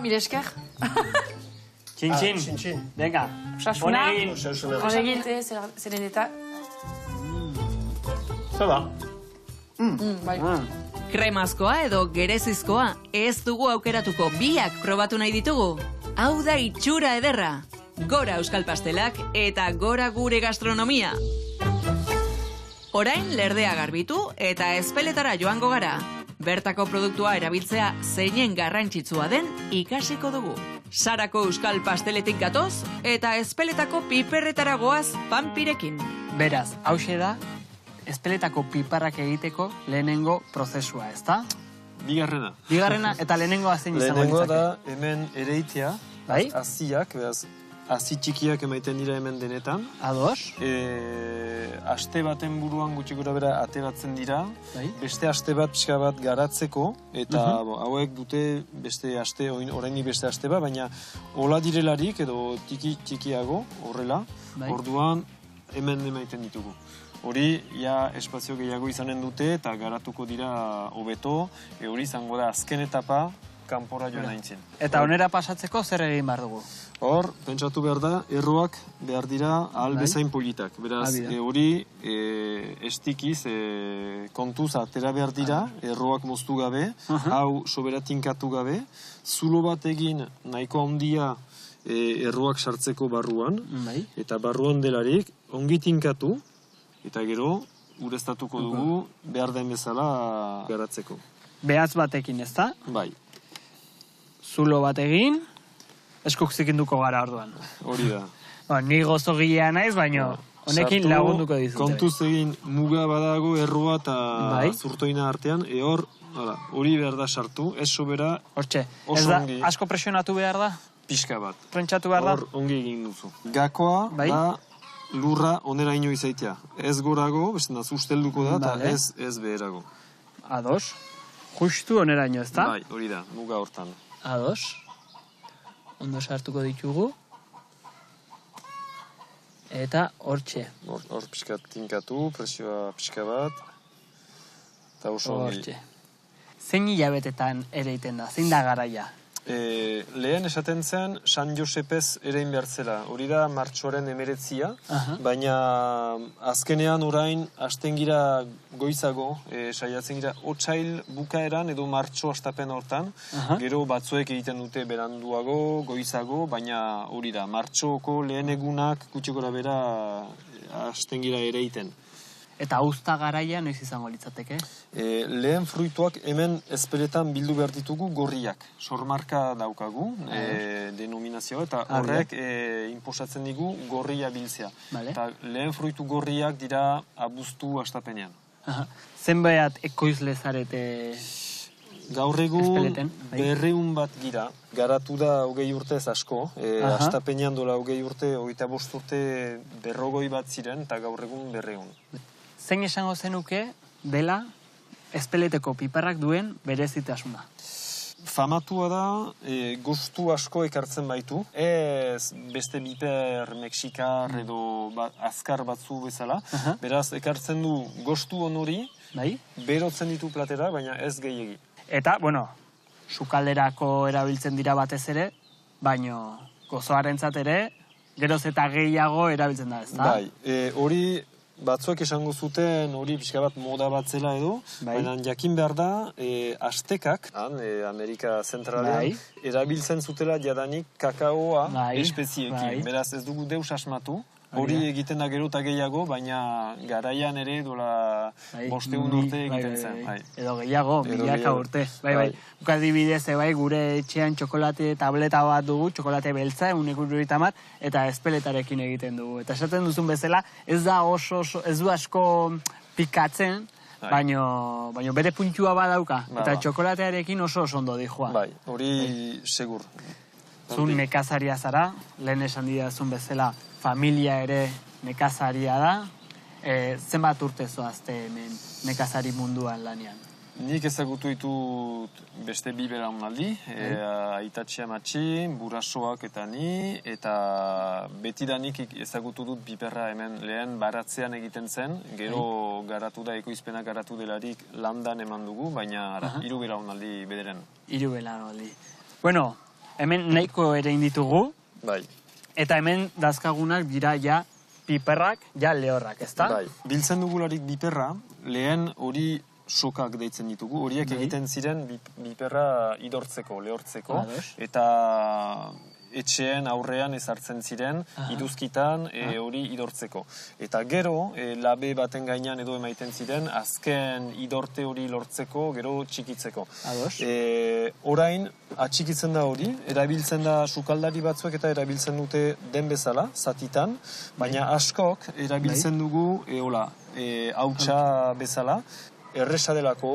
Mire esker. Txin-txin. Txin-txin. Venga. Osasuna. Honegin. Honegin, zeren eta... Ça va. Bai. Kremazkoa edo gerezizkoa ez dugu aukeratuko, biak probatu nahi ditugu. Hau da itxura ederra. Gora euskal pastelak eta gora gure gastronomia. Orain lerdea garbitu eta ezpeletara joango gara. Bertako produktua erabiltzea zeinen garrantzitsua den ikasiko dugu. Sarako euskal pasteletik gatoz eta ezpeletako piperretara goaz panpirekin. Beraz, hauxe da, ezpeletako piparrak egiteko lehenengo prozesua, ezta? Bigarrena. Bigarrena eta lehenengoa zein izango Lehenengoa litzake? da hemen ereitea, Bai? haziak, beraz, hazi txikiak emaiten dira hemen denetan. Ados? Aste baten buruan gutxi gora bera ateratzen dira, Bai. beste aste bat pixka bat garatzeko, eta hauek dute beste aste, orainik beste aste bat, baina hola direlarik edo txikiago, horrela, Bai. orduan hemen emaiten ditugu. Hori, ja, espazio gehiago izanen dute eta garatuko dira hobeto, hori izango da azken etapa kanpora joan aintzen. Eta onera pasatzeko zer egin behar dugu? Hor, pentsatu behar da, erroak behar dira ahal bezain politak. Beraz, hori estikiz, kontuz atera behar dira, erroak moztu gabe, hau sobera tinkatu gabe, zulo bat egin nahiko handia erroak sartzeko barruan, eta barruan delarik ongi tinkatu, eta gero ureztatuko dugu behar den bezala garatzeko. Behatz batekin, ezta? Bai. Zulo bat egin, eskuk zikinduko gara orduan. Hori da. Ni gozogilea naiz, baina honekin lagunduko dizute. Kontuz egin muga badago erroa eta zurtoina artean, hori behar da sartu, ez sobera Hortxe, ez da asko presionatu behar da? Pixka bat. Prentxatu behar da? Hor ongi egin duzu. Gakoa da lurra onera ino izaitea. Ez gorago, beste ustelduko da, eta ez beherago. Ados. Justu onera ino, ez da? Bai, hori da, muga hortan. Ados. Ondo sartuko ditugu. Eta hortxe. Hor pixka tinkatu, presioa pixka bat. Eta oso ongi. Hortxe. Zein hilabetetan ere iten da? Zein da garaia? Lehen esaten zen San Josepez erein behar zela. Hori da martxoaren 19, baina azkenean orain hasten gira goizago, saiatzen gira otsail bukaeran edo martxo hastapen hortan. Gero batzuek egiten dute beranduago, goizago, baina hori da, martxoko lehen egunak gutxikora bera hasten gira ere iten. Eta uzta garaia noiz izango litzateke? Lehen fruituak hemen ezpeletan bildu behar ditugu gorriak. Sormarka daukagu, denominazioa, eta horrek inposatzen digu gorria biltzea. Eta lehen fruitu gorriak dira abuztu hastapenean. Zenbait ekoizle zarete gaur egun 200 bat gira. Garatu da 20 urtez asko. Hastapenean dola 20 urte, 25 urte 40 bat ziren, eta gaur egun 200. Zein esango zenuke dela ezpeleteko piperrak duen berezitasuna? Famatua da, gustu asko ekartzen baitu. Ez beste piper mexikar edo azkar batzu bezala. Beraz, ekartzen du gostu honori, berotzen ditu platera, baina ez gehiegi. Eta, bueno, sukalderako erabiltzen dira batez ere, baino gozoarentzat ere, geroz eta gehiago erabiltzen da, ezta? Bai, hori batzuek esango zuten hori pixka bat moda bat zela edo, baina jakin behar da, aztekak, Amerika Zentralean, erabiltzen zutela jadanik kakaoa espeziekin. Beraz ez dugu deus asmatu, hori egiten da gero eta gehiago, baina garaian ere dola 500 urte egiten zen. Edo gehiago, milaka urte. Adibidez, gure etxean txokolate tableta bat dugu, txokolate beltza, 150, eta ezpeletarekin egiten dugu. Eta esaten duzun bezala, ez da oso, ez du asko pikatzen, baino bere puntua badauka. Eta txokolatearekin oso ondo dijoa. Bai, hori segur. Zun nekazaria zara, lehen esan didazun bezala, familia ere nekazaria da. Zenbat urte zoazte hemen nekazari munduan lanean? Nik ezagutu ditut beste 2 belaunaldi, aitatxe amatxi, burasoak eta ni, eta betidanik ezagutu dut piperra hemen lehen baratzean egiten zen, gero garatu da, ekoizpenak garatu delarik landan eman dugu, baina 3 belaunaldi bederen. 3 belaunaldi. Bueno, hemen nahiko ere inditugu, eta hemen dazkagunak dira ja piperrak, ja lehorrak, ezta? Bai, biltzen dugularik piperra, lehen hori sokak deitzen ditugu, horiek egiten ziren piperra idortzeko, lehortzeko, eta etxeen aurrean ezartzen ziren, iduzkitan hori idortzeko. Eta gero, labe baten gainean edo emaiten ziren, azken idorte hori lortzeko, gero txikitzeko. Orain, atxikitzen da hori, erabiltzen da sukaldari batzuek eta erabiltzen dute den bezala, zatitan, baina askok erabiltzen dugu, hautsa bezala, erresa delako,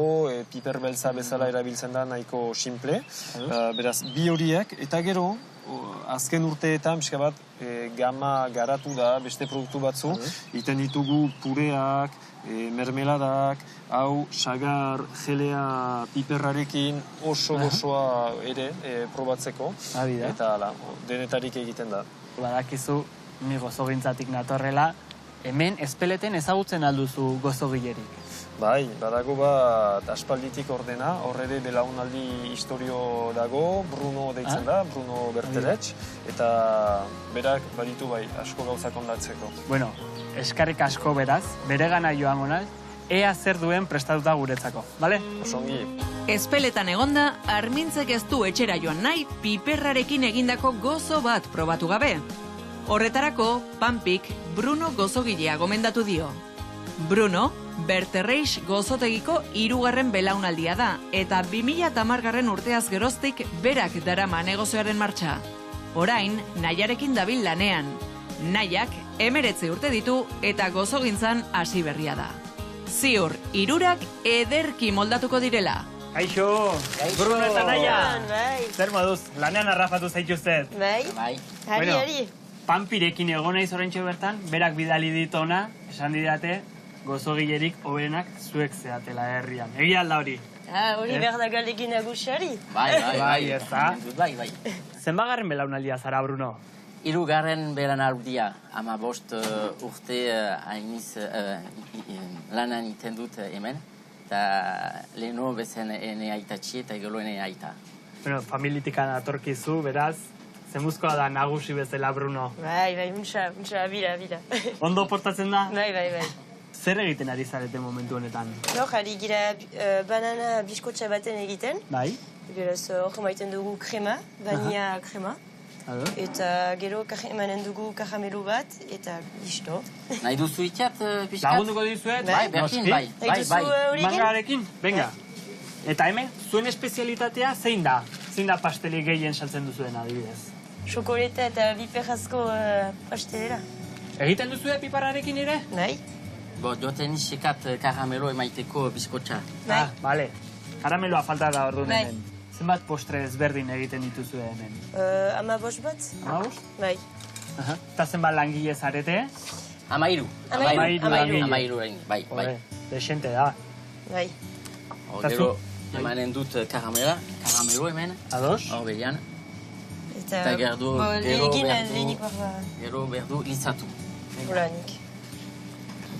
piper beltza bezala erabiltzen da nahiko simple, beraz, bi horiek, eta gero, azken urteetan, pixka bat, gama garatu da, beste produktu batzu, iten ditugu pureak, mermeladak, hau, sagar, gelea, piperrarekin oso gozoa ere probatzeko, eta denetarik egiten da. Badakizu, ni gozogintzatik natorrela, hemen ezpeleten ezagutzen alduzu gozogilerik. Bai, badago bat aspalditik ordena, horre belaunaldi historio dago, Bruno deitzen da, Bruno Berteletx, eta berak baditu bai, asko gauzak ondatzeko. Bueno, eskarrik asko beraz, bere gana joango naiz, ea zer duen prestatuta guretzako, bale? Osongi. Ezpeletan egonda, Armintzek ez du etxera joan nahi piperrarekin egindako gozo bat probatu gabe. Horretarako, Pampik Bruno gozogilea gomendatu dio. Bruno, Berterreix gozotegiko 3. belaunaldia da, eta 2010 urteaz geroztik berak darama negozioaren martxa. Orain, Naiarekin dabil lanean. Naiak 19 urte ditu eta gozogintzan hasi berria da. Ziur, 3 ederki moldatuko direla. Kaixo, Bruno eta Naia! Zer moduz, lanean arrafatu zaituztet. Bai, hari. Pampirekin egon naiz oraintxe bertan, berak bidali dit ona, esan didate, gozogilerik hoberenak zuek zeatela herrian. Egia alda hori? Hori behar da galekin nagusiari. Bai, ez da? Bai. Zenbagarren belaunaldia zara, Bruno? Hirugarren beranaldia, 15 urte hainiz lanan iten dut hemen, eta leheno bezen ene aitatxi eta gero ene aita. Bueno, familitikan atorkizu, beraz, zemuzkoa da nagusi bezala Bruno. Bai, muntxa, bila. Ondo portatzen da? Bai. Zer egiten ari zarete momentu honetan? Ari gira banana biskotxa baten egiten. Bai? Beraz, hor maiten dugu krema, vanilla krema. Eta gero emanen dugu karamelo bat, eta listo. Nahi duzu itxat, pixkat? Lagunduko dizuet? Bai, berdin, bai. Mangarekin? Venga. Eta hemen, zuen espezialitatea zein da? Zein da pasteli gehien saltzen duzuen adibidez? Xokoleta eta biperrazko pastelera. Egiten duzue piparrarekin ere? Nahi. Joten isekat karamelo emaiteko bizkotxa. Bale. Karameloa falta da orduan hemen. Zenbat postre ezberdin egiten dituzue hemen? 15 bat. 15? Bai. Eta zenbat langile zarete? 13. 13 egin, bai. Desente da. Bai. Gero emanen dut karamelo hemen. Ados? Hor berian. Eta gero berdu lintzatu. Nik.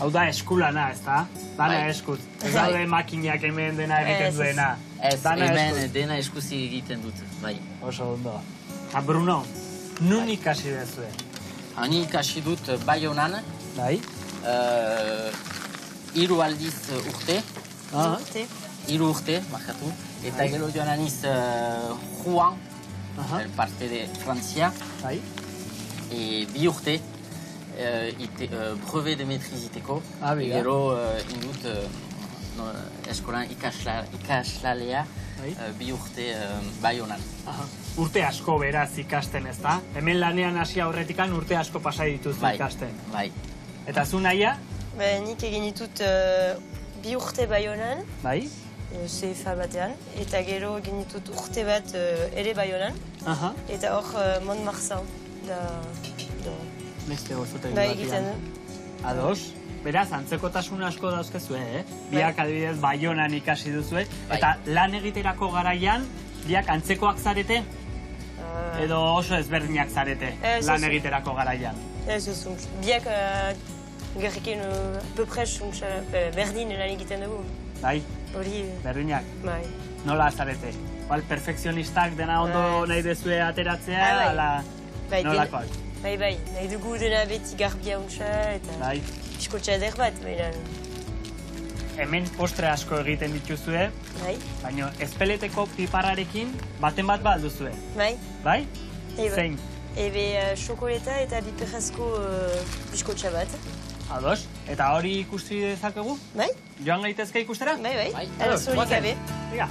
Hau da eskulana, ez da? Dana eskuz. Ez daude makinak hemen dena egiten duena. Ez, hemen dena eskuzi egiten dut, bai. Oso ondo. Bruno, nun ikasi dezue? Ni ikasi dut Baionan. Bai? 3 aldiz urte. 3 urte, markatu. Eta gero joan aniz Rouen, parte de Frantzia. Bai? 2 urte. Brevet de maîtrise iteko. Gero indut eskolan ikaslalea 2 urte Baionan. Urte asko beraz ikasten, ez da? Hemen lanean hasi aurretikan urte asko pasa dituzu ikasten. Bai. Eta zu nahia? Nik egin ditut 2 urte Baionan. Bai? CFA batean. Eta gero egin ditut urte bat ere Baionan. Eta hor Montmarsan. Beste gozotegi batean. Egiten. Ados? Beraz, antzekotasun asko dauzkezue, Biak adibidez Baionan ikasi duzue. Eta lan egiterako garaian, biak antzekoak zarete? Edo oso ezberdinak zarete lan egiterako garaian? Ez, biak gerrekin berdin lan egiten dugu. Bai? Berdinak? Bai. Nola zarete? Perfekzionistak dena ondo nahi dezue ateratzea, ala nolakoak? Bai, nahi dugu dena beti garbia untsa eta biskotxa eder bat, baina. Hemen postre asko egiten dituzue, bai. Baina ezpeleteko piparrarekin baten bat alduzue. Bai. Bai? Zein? Ebe xokoleta eta biperrazko biskotxa bat. Ados? Eta hori ikusi dezakegu? Bai. Joan gaitezke ikustera? Bai. Arazorik gabe. Diga.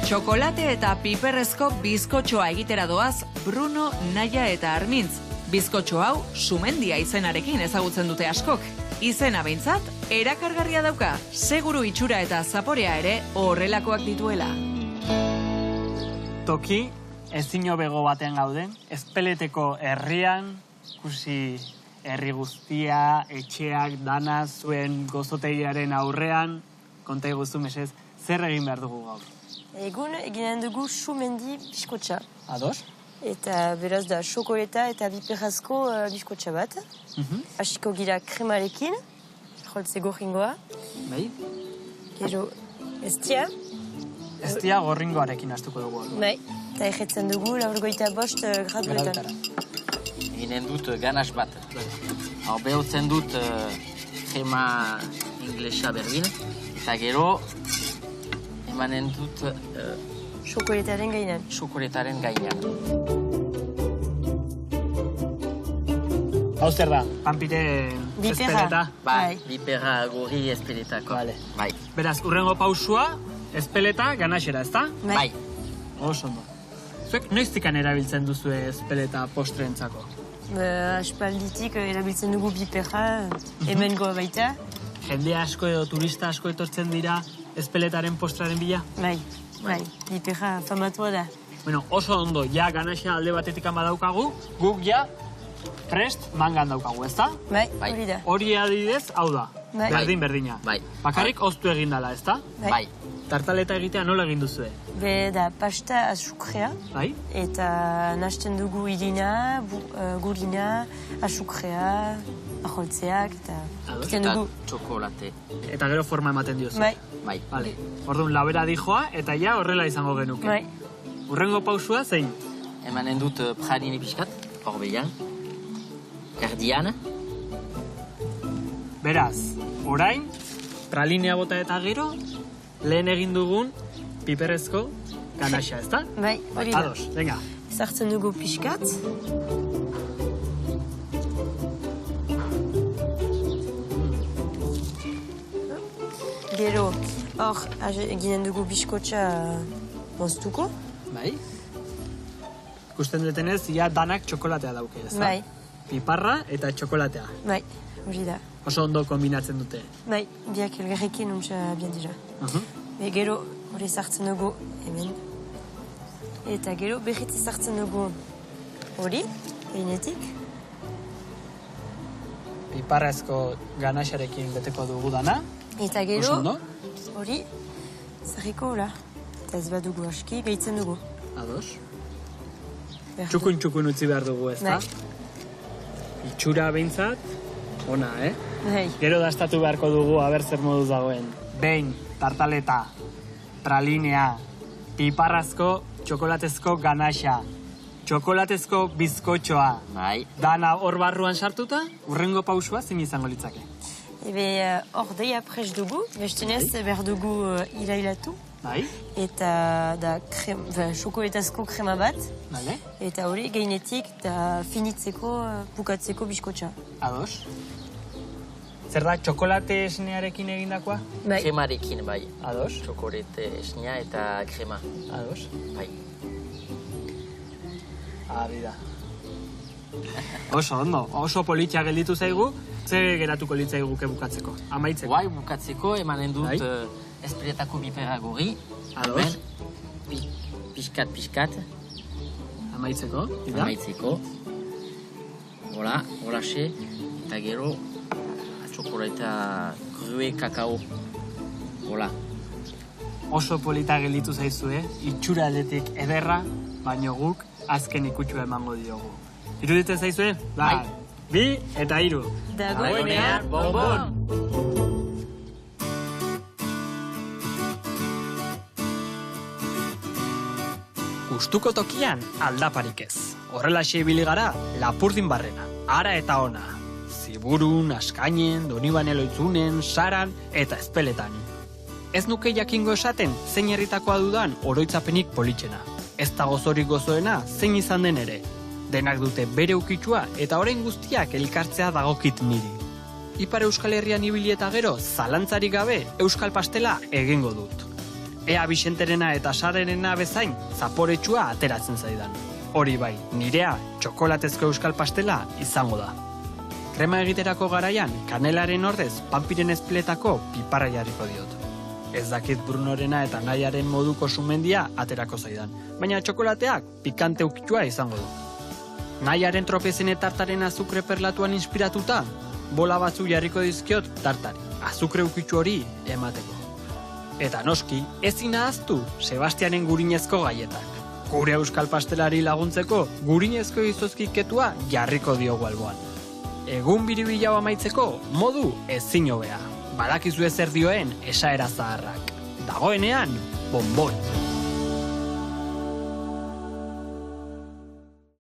Txokolate eta piperrezko bizkotxoa egitera doaz Bruno, Naia eta Armintz. Bizkotxo hau sumendia izenarekin ezagutzen dute askok. Izena behintzat, erakargarria dauka, seguru itxura eta zaporea ere horrelakoak dituela. Toki, ezin hobego baten gauden, ezpeleteko herrian, ikusi herri guztia, etxeak, dana, zuen gozotegiaren aurrean, konta iguzu mesez, zer egin behar dugu gaur? Egun eginen dugu sumendi biskotxa. Ados? Eta beraz da xokoleta eta biperrazko biskotxa bat. Hasiko gira kremarekin, joltze gorringoa. Bai? Gero eztia. Eztia gorringoarekin hastuko dugu. Bai, eta egetzen dugu 45 graduetan. Eginen dut ganas bat. Hau behotzen dut krema inglesa berdin. Eta gero emanen dut xokoletaren gainean. Hau zer da? Pampire espeleta? Bai, bipera gorri espeletako. Bai. Beraz, urrengo pausua, espeleta ganaxera, ezta? Bai. Oso ondo. Zuek noiztikan erabiltzen duzu espeleta postreentzako? Aspalditik erabiltzen dugu bipera, hemen goa baita. Jende asko edo turista asko etortzen dira espeletaren postraren bila? Bai, bipera famatua da. Bueno, oso ondo, ja ganaxa alde batetikan badaukagu, guk ja prest mangan daukagu, ezta? Bai, hori da. Hori adidez, hau da, berdin-berdina. Bai. Bakarrik oztu egin dala, ezta? Bai. tartaleta egitea nola egin duzue? Be da pasta azukrea, Bai? eta nahasten dugu irina, gurina, azukrea, aholtzeak, eta egiten Eta dugu. txokolate. Eta gero forma ematen diozu. Bai, Bai. Vale. Orduan, labera dijoa, eta ja horrela izango genuke. bai. Urrengo pausua zein? Emanen dut praline pixkat, hor behian. Erdian. Beraz, orain, pralinea bota eta gero, lehen egin dugun piperrezko ganaxa, ezta? Bai, hori da. Ados, venga. Sartzen dugu pixkat. Gero, hor, eginen dugu biskotxa moztuko. Bai. Ikusten dutenez, ja danak txokolatea dauke, ezta? Bai, Piparra eta txokolatea. bai, hori da. Oso ondo kombinatzen dute. Bai, biak elgarrekin untsa bien dira. Gero, hori sartzen dugu hemen. Eta gero, berriz sartzen dugu hori, eginetik. Piparrezko ganaxarekin beteko dugu dana. Eta Oso gero, ondo. hori, zarriko hola. Eta ez bat dugu aski, gehitzen dugu. Ados. Behar Txukun utzi behar dugu, ezta? Bai. Itxura behintzat, ona, Bai, Gero dastatu beharko dugu, aber zer moduz dagoen. Behin, tartaleta, pralinea, piparrazko txokolatezko ganaxa, txokolatezko bizkotxoa. Bai. Dana hor barruan sartuta, urrengo pausua zein izango litzake. ebe hor deia prest dugu, bestenez behar dugu irailatu. Bai? Eta da xokoletazko krema bat. Bale? Eta hori gainetik da finitzeko, bukatzeko biskotxa. Ados. Zer da, txokolate esnearekin egindakoa? Bai, Kremarekin, bai. Ados. Txokolate esnia eta krema. Ados. Bai. Abida. Oso ondo, oso politxa gelditu zaigu, ze geratuko litzaiguke bukatzeko, amaitzeko. Guai bukatzeko emanen dut Bai. espretako biperra gorri. Ados. Pixkat. Amaitzeko, ida? Amaitzeko. Hola, holaxe. Eta gero, txokolata grue kakao. Hola. Oso polita gelditu zaizue, itxura aldetik ederra, baino guk azken ikutsua emango diogu. Iruditzen zaizue? Bai. 2 eta 3. dagoenean, bonbon! Gustuko tokian aldaparik ez. Horrelaxe ibili gara Lapurdin barrena, ara eta ona. Ziburun, Askainen, Donibane Loitzunen, Saran eta Ezpeletan. Ez nuke jakingo esaten zein herritakoa dudan oroitzapenik politxena. Ez da gozorik gozoena zein izan den ere. Denak dute bere ukitsua eta orain guztiak elkartzea dagokit niri. Ipar Euskal Herrian ibili eta gero, zalantzarik gabe euskal pastela egingo dut. Ea Bixenterena eta Sarerena bezain zaporetsua ateratzen zaidan. Hori bai, nirea txokolatezko euskal pastela izango da. Krema egiterako garaian, kanelaren ordez panpiren ezpletako piparra jarriko diot. Ez dakit Brunorena eta Naiaren moduko sumendia aterako zaidan, baina txokolateak pikante ukitsua izango du. Naiaren tropezene tartaren azukre perlatuan inspiratuta, bola batzu jarriko dizkiot tartari, azukre ukitsu hori emateko. Eta noski, ezin ahaztu Sebastianen gurinezko gaietak. Gure euskal pastelari laguntzeko gurinezko izozkiketua jarriko diogu alboan. Egun biribilau amaitzeko modu ezin hobea. Badakizu zer dioen esaera zaharrak. Dagoenean, bonbon!